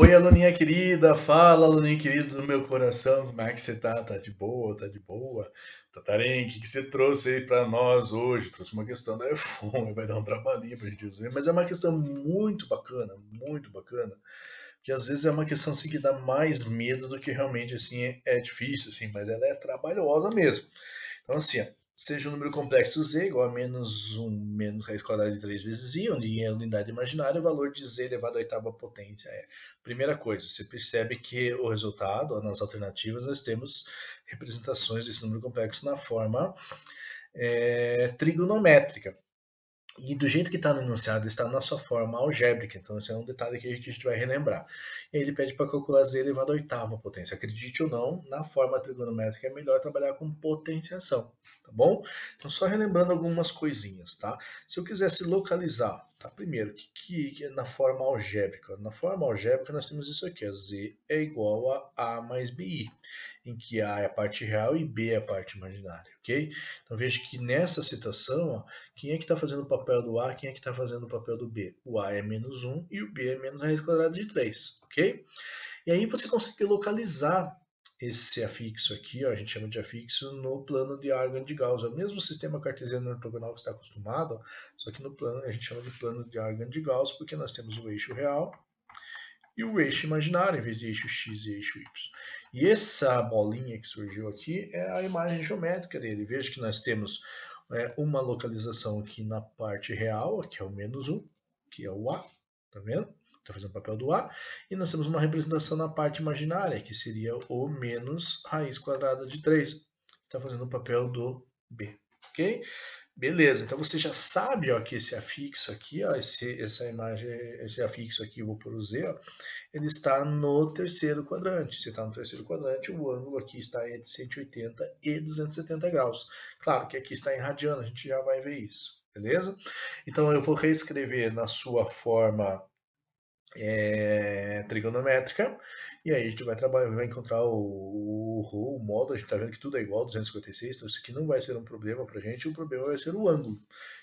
Oi, aluninha querida, fala, aluninha querido do meu coração, como é que você tá? Tá de boa, tá de boa? Tatarém, o que que você trouxe aí pra nós hoje? Trouxe uma questão da iPhone, vai dar um trabalhinho pra gente resolver, mas é uma questão muito bacana, que às vezes é uma questão assim que dá mais medo do que realmente assim é difícil, assim, mas ela é trabalhosa mesmo. Então, assim, ó, seja um número complexo z igual a menos 1 menos raiz quadrada de 3 vezes i, onde i é a unidade imaginária, o valor de z elevado à oitava potência é. Primeira coisa, você percebe que o resultado, nas alternativas, nós temos representações desse número complexo na forma trigonométrica. E do jeito que está no enunciado, está na sua forma algébrica. Então, esse é um detalhe que a gente vai relembrar. E aí ele pede para calcular z elevado à oitava potência. Acredite ou não, na forma trigonométrica é melhor trabalhar com potenciação, tá bom? Então, só relembrando algumas coisinhas, tá? Se eu quisesse localizar, tá? Primeiro, que na forma algébrica? Na forma algébrica, nós temos isso aqui, ó, z é igual a mais bi, em que a é a parte real e b é a parte imaginária, ok? Então, veja que nessa situação, ó, quem é que está fazendo o papel do A? Quem é que está fazendo o papel do B? O A é menos 1 e o B é menos raiz quadrada de 3, ok? E aí você consegue localizar esse afixo aqui, ó, a gente chama de afixo no plano de Argand de Gauss. É o mesmo sistema cartesiano ortogonal que está acostumado, ó, só que no plano a gente chama de plano de Argand de Gauss porque nós temos o eixo real e o eixo imaginário, em vez de eixo x e eixo y. E essa bolinha que surgiu aqui é a imagem geométrica dele. Veja que nós temos uma localização aqui na parte real, que é o menos 1, que é o A, tá vendo? Está fazendo o papel do A. E nós temos uma representação na parte imaginária, que seria o menos raiz quadrada de 3, que está fazendo o papel do B, ok? Beleza, então você já sabe ó, que esse afixo aqui, ó, essa imagem, esse afixo aqui, eu vou pôr o Z, ó, ele está no terceiro quadrante. Se está no terceiro quadrante, o ângulo aqui está entre 180 e 270 graus. Claro que aqui está em radiano, a gente já vai ver isso, beleza? Então eu vou reescrever na sua forma trigonométrica, e aí a gente vai trabalhar, vai encontrar o modo, a gente está vendo que tudo é igual, 256, então isso aqui não vai ser um problema para a gente, o problema vai ser o ângulo,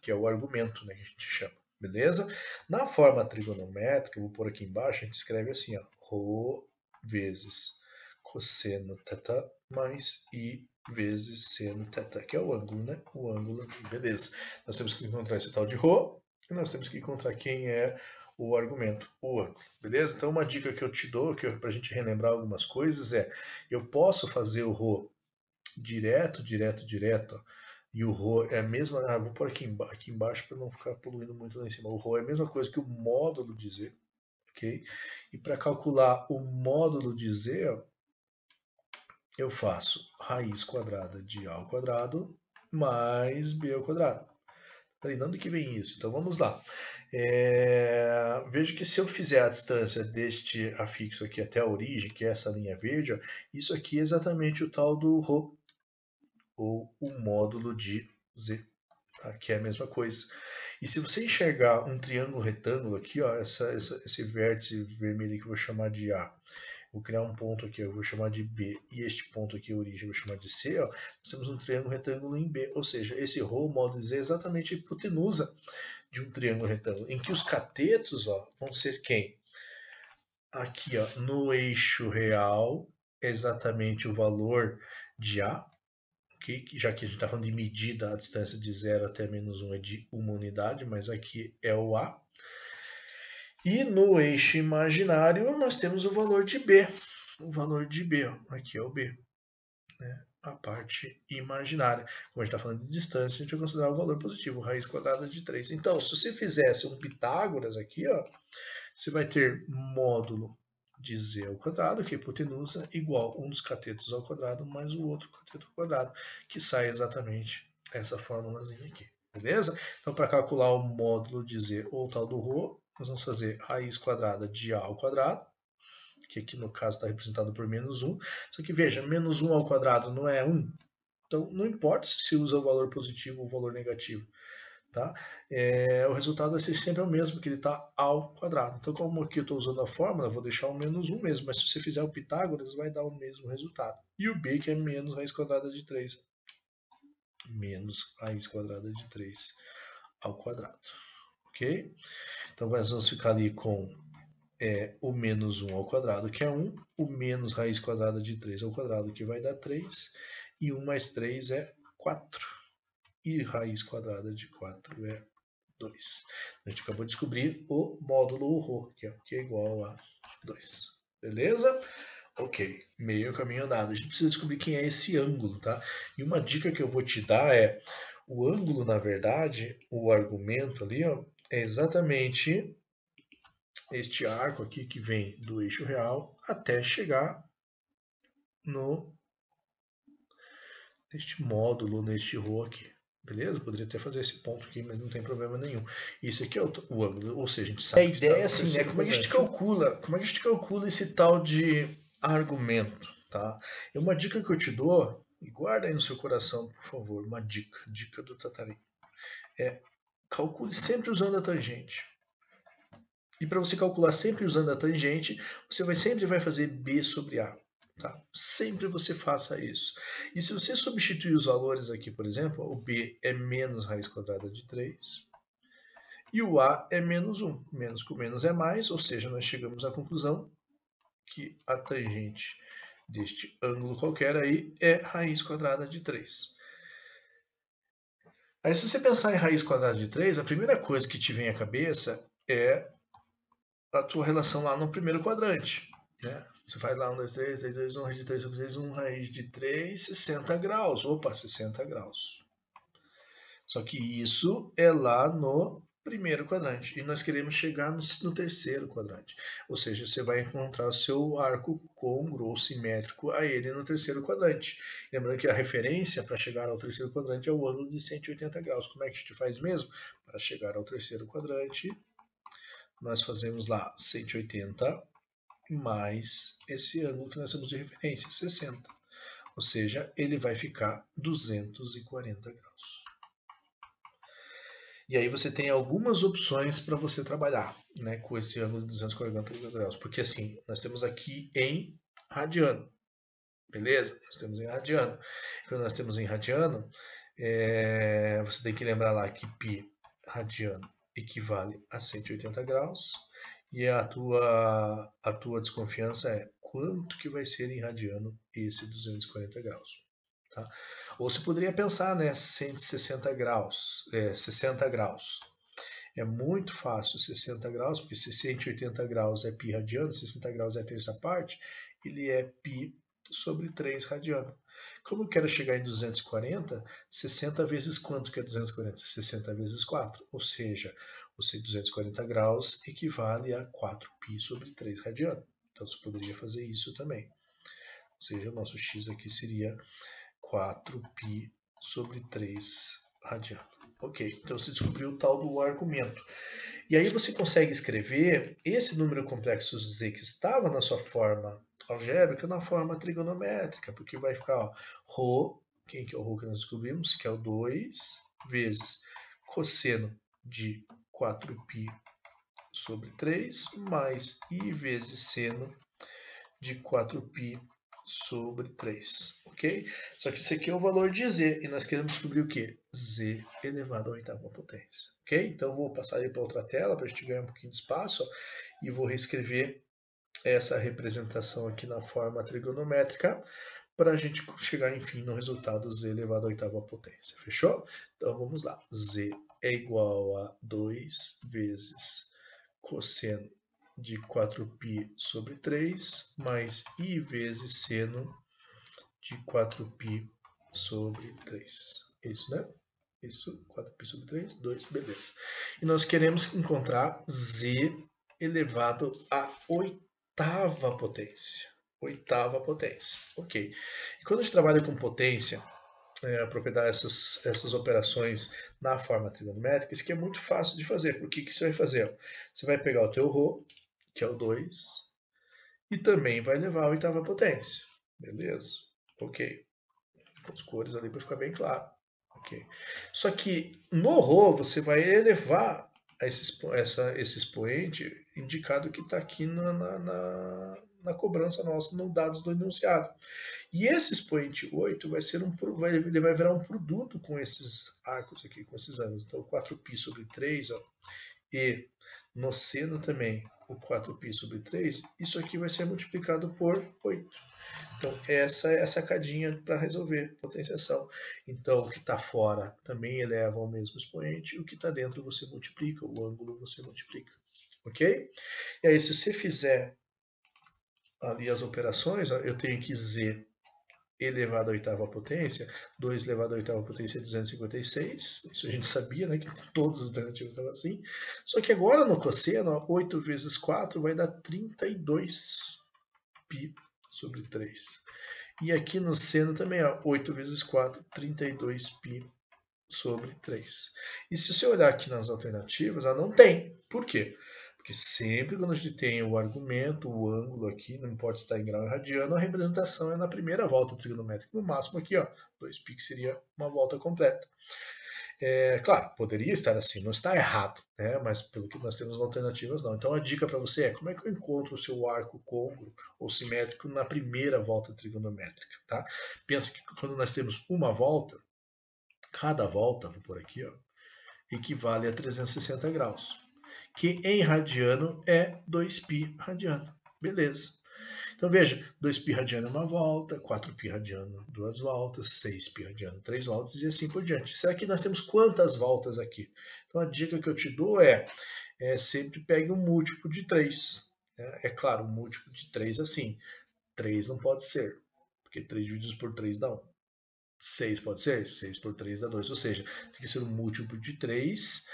que é o argumento, né, que a gente chama, beleza? Na forma trigonométrica, eu vou pôr aqui embaixo, a gente escreve assim, ó, ρ vezes cosseno θ mais i vezes seno θ, que é o ângulo, né? O ângulo, beleza. Nós temos que encontrar esse tal de ρ, e nós temos que encontrar quem é o argumento, o ângulo, beleza? Então uma dica que eu te dou, para a gente relembrar algumas coisas é, eu posso fazer o ρ direto, ó, e o ρ é a mesma, vou pôr aqui embaixo para não ficar poluindo muito lá em cima, o ρ é a mesma coisa que o módulo de z, ok? E para calcular o módulo de z, ó, eu faço raiz quadrada de a ao quadrado mais b ao quadrado. Treinando que vem isso. Então vamos lá. Vejo que se eu fizer a distância deste afixo aqui até a origem, que é essa linha verde, ó, isso aqui é exatamente o tal do ρ, ou o módulo de z, tá? Que é a mesma coisa. E se você enxergar um triângulo retângulo aqui, ó, esse vértice vermelho que eu vou chamar de A, vou criar um ponto aqui, eu vou chamar de B, e este ponto aqui, a origem, eu vou chamar de C, ó, nós temos um triângulo retângulo em B, ou seja, esse ρ, módulo de Z, é exatamente a hipotenusa de um triângulo retângulo, em que os catetos ó, vão ser quem? Aqui ó, no eixo real, exatamente o valor de A, okay? Já que a gente está falando de medida, a distância de 0 até menos 1 é de uma unidade, mas aqui é o A. E no eixo imaginário nós temos o valor de B. O valor de B, ó, aqui é o B. Né? A parte imaginária. Como a gente está falando de distância, a gente vai considerar o valor positivo, raiz quadrada de 3. Então, se você fizesse um Pitágoras aqui, ó, você vai ter módulo de z ao quadrado, que é hipotenusa, igual um dos catetos ao quadrado mais o outro cateto ao quadrado, que sai exatamente essa fórmulazinha aqui. Beleza? Então, para calcular o módulo de z ou o tal do ρ, nós vamos fazer raiz quadrada de a ao quadrado, que aqui no caso está representado por menos 1. Só que veja, menos 1 ao quadrado não é 1. Então, não importa se usa o valor positivo ou o valor negativo. Tá? O resultado vai ser sempre o mesmo, que ele está ao quadrado. Então, como aqui eu estou usando a fórmula, eu vou deixar o menos 1 mesmo, mas se você fizer o Pitágoras, vai dar o mesmo resultado. E o b, que é menos raiz quadrada de 3. Menos raiz quadrada de 3 ao quadrado. Ok? Então, nós vamos ficar ali com é o menos 1 ao quadrado, que é 1, o menos raiz quadrada de 3 ao quadrado, que vai dar 3, e 1 mais 3 é 4, e raiz quadrada de 4 é 2. A gente acabou de descobrir o módulo Rho, que é igual a 2. Beleza? Ok, meio caminho andado. A gente precisa descobrir quem é esse ângulo, tá? E uma dica que eu vou te dar é, o ângulo, na verdade, o argumento ali, ó, é exatamente este arco aqui que vem do eixo real até chegar neste módulo, neste Rho aqui. Beleza? Poderia até fazer esse ponto aqui, mas não tem problema nenhum. Isso aqui é o ângulo, ou seja, a gente sabe a ideia é assim, né? Como é que a gente calcula esse tal de argumento, tá? E uma dica que eu te dou, e guarda aí no seu coração, por favor, uma dica do Tatarim, é calcule sempre usando a tangente. E para você calcular sempre usando a tangente, você sempre vai fazer B sobre A. Tá? Sempre você faça isso. E se você substituir os valores aqui, por exemplo, o B é menos raiz quadrada de 3 e o A é menos 1. Menos com menos é mais, ou seja, nós chegamos à conclusão que a tangente deste ângulo qualquer aí é raiz quadrada de 3. Aí se você pensar em raiz quadrada de 3, a primeira coisa que te vem à cabeça é a tua relação lá no primeiro quadrante. Né? Você faz lá 1, 2, 3, 3, 2, 1, raiz de 3 sobre 3, 1, raiz de 3, 60 graus. Opa, 60 graus. Só que isso é lá no primeiro quadrante. E nós queremos chegar no terceiro quadrante. Ou seja, você vai encontrar o seu arco côngruo ou simétrico a ele no terceiro quadrante. Lembrando que a referência para chegar ao terceiro quadrante é o ângulo de 180 graus. Como é que a gente faz mesmo? Para chegar ao terceiro quadrante, nós fazemos lá 180 mais esse ângulo que nós temos de referência, 60. Ou seja, ele vai ficar 240 graus. E aí você tem algumas opções para você trabalhar, né, com esse ângulo de 240 graus. Porque assim, nós temos aqui em radiano. Beleza? Nós temos em radiano. Quando nós temos em radiano, você tem que lembrar lá que π radiano equivale a 180 graus. E a tua desconfiança é quanto que vai ser em radiano esse 240 graus. Tá? Ou você poderia pensar, né, 160 graus, 60 graus. É muito fácil 60 graus, porque se 180 graus é π radiano, 60 graus é a terça parte, ele é π sobre 3 radiano. Como eu quero chegar em 240, 60 vezes quanto que é 240? 60 vezes 4, ou seja, os 240 graus equivale a 4π sobre 3 radiano. Então você poderia fazer isso também. Ou seja, o nosso x aqui seria 4π sobre 3 radiano. Ok, então você descobriu o tal do argumento. E aí você consegue escrever esse número complexo z que estava na sua forma algébrica na forma trigonométrica, porque vai ficar, ó, ρ, quem que é o ρ que nós descobrimos? Que é o 2 vezes cosseno de 4π sobre 3 mais i vezes seno de 4π sobre 3, ok? Só que isso aqui é o valor de z, e nós queremos descobrir o quê? Z elevado à oitava potência, ok? Então eu vou passar aí para outra tela, para a gente ganhar um pouquinho de espaço, ó, e vou reescrever essa representação aqui na forma trigonométrica, para a gente chegar, enfim, no resultado z elevado à oitava potência, fechou? Então vamos lá, z é igual a 2 vezes cosseno de 4π sobre 3, mais i vezes seno de 4π sobre 3. Isso, né? Isso, 4π sobre 3, 2, beleza. E nós queremos encontrar z elevado à oitava potência. Oitava potência, ok. E quando a gente trabalha com potência, propriedade essas operações na forma trigonométrica, isso aqui é muito fácil de fazer. Por que você vai fazer? Você vai pegar o teu ρ, que é o 2, e também vai levar a oitava potência. Beleza? Ok. Com as cores ali para ficar bem claro. Ok. Só que no ρ você vai elevar esse expoente indicado que está aqui na cobrança nossa, no dados do enunciado. E esse expoente 8 ele vai virar um produto com esses arcos aqui, com esses ângulos. Então 4π sobre 3, ó, e no seno também o 4π sobre 3, isso aqui vai ser multiplicado por 8. Então, essa é a sacadinha para resolver potenciação. Então, o que está fora também eleva ao mesmo expoente, o que está dentro você multiplica, o ângulo você multiplica. Ok? E aí, se você fizer ali as operações, eu tenho que z elevado à oitava potência, 2 elevado à oitava potência é 256, isso a gente sabia, né, que todas as alternativas estavam assim, só que agora no cosseno, 8 vezes 4 vai dar 32π sobre 3. E aqui no seno também, 8 vezes 4, 32π sobre 3. E se você olhar aqui nas alternativas, ela não tem. Por quê? Porque sempre quando a gente tem o argumento, o ângulo aqui, não importa se está em grau ou radiano, a representação é na primeira volta trigonométrica. No máximo aqui, 2π, que seria uma volta completa. Claro, poderia estar assim, não está errado, né? Mas pelo que nós temos alternativas, não. Então a dica para você é como é que eu encontro o seu arco côncavo ou simétrico na primeira volta trigonométrica, tá? Pensa que quando nós temos uma volta, cada volta, vou por aqui, equivale a 360 graus, que em radiano é 2π radiano. Beleza. Então veja, 2π radiano é uma volta, 4π radiano duas voltas, 6π radiano três voltas e assim por diante. Será que nós temos quantas voltas aqui? Então a dica que eu te dou é sempre pegue um múltiplo de 3. É claro, um múltiplo de 3 assim. 3 não pode ser, porque 3 divididos por 3 dá 1. 6 pode ser? 6 por 3 dá 2. Ou seja, tem que ser um múltiplo de 3,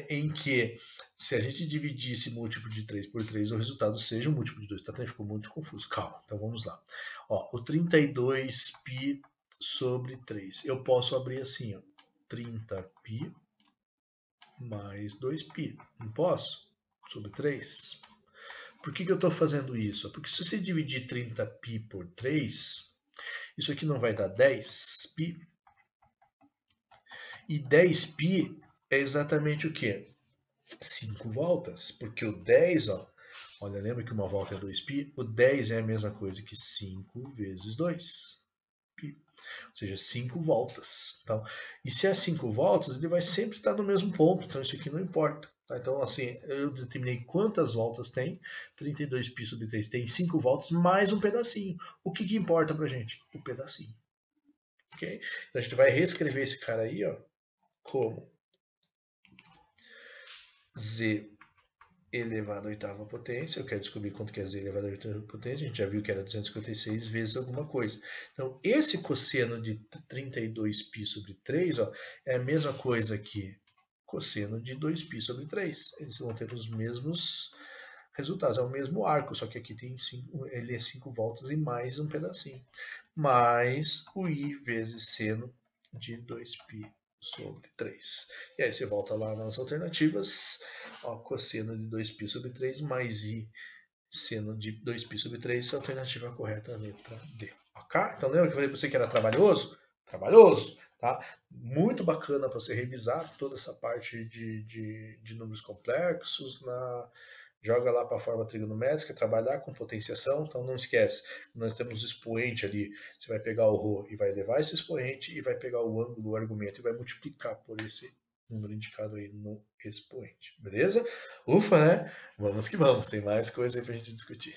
em que, se a gente dividir esse múltiplo de 3 por 3, o resultado seja um múltiplo de 2. Tá? Ficou muito confuso. Calma, então vamos lá. O 32π sobre 3. Eu posso abrir assim, 30π mais 2π. Não posso? Sobre 3. Por que eu estou fazendo isso? Porque se você dividir 30π por 3, isso aqui não vai dar 10π. E 10π é exatamente o quê? 5 voltas. Porque o 10, olha, lembra que uma volta é 2π? O 10 é a mesma coisa que 5 vezes 2π. Ou seja, 5 voltas. Então, e se é 5 voltas, ele vai sempre estar no mesmo ponto. Então, isso aqui não importa. Tá? Então, assim, eu determinei quantas voltas tem. 32π sobre 3 tem 5 voltas, mais um pedacinho. O que importa pra gente? O pedacinho. Ok? Então, a gente vai reescrever esse cara aí, como z elevado à oitava potência. Eu quero descobrir quanto que é z elevado à oitava potência. A gente já viu que era 256 vezes alguma coisa. Então, esse cosseno de 32π sobre 3 é a mesma coisa que cosseno de 2π sobre 3. Eles vão ter os mesmos resultados. É o mesmo arco, só que aqui tem ele é 5 voltas e mais um pedacinho. Mais o i vezes seno de 2π sobre 3. E aí você volta lá nas alternativas, cosseno de 2π sobre 3 mais i seno de 2π sobre 3, a alternativa correta é a letra D. Ok? Então lembra que eu falei para você que era trabalhoso? Trabalhoso, tá? Muito bacana para você revisar toda essa parte de números complexos, joga lá para a forma trigonométrica, trabalhar com potenciação, então não esquece, nós temos o expoente ali, você vai pegar o ρ e vai levar esse expoente e vai pegar o ângulo, o argumento e vai multiplicar por esse número indicado aí no expoente, beleza? Ufa, né? Vamos que vamos, tem mais coisa aí pra gente discutir.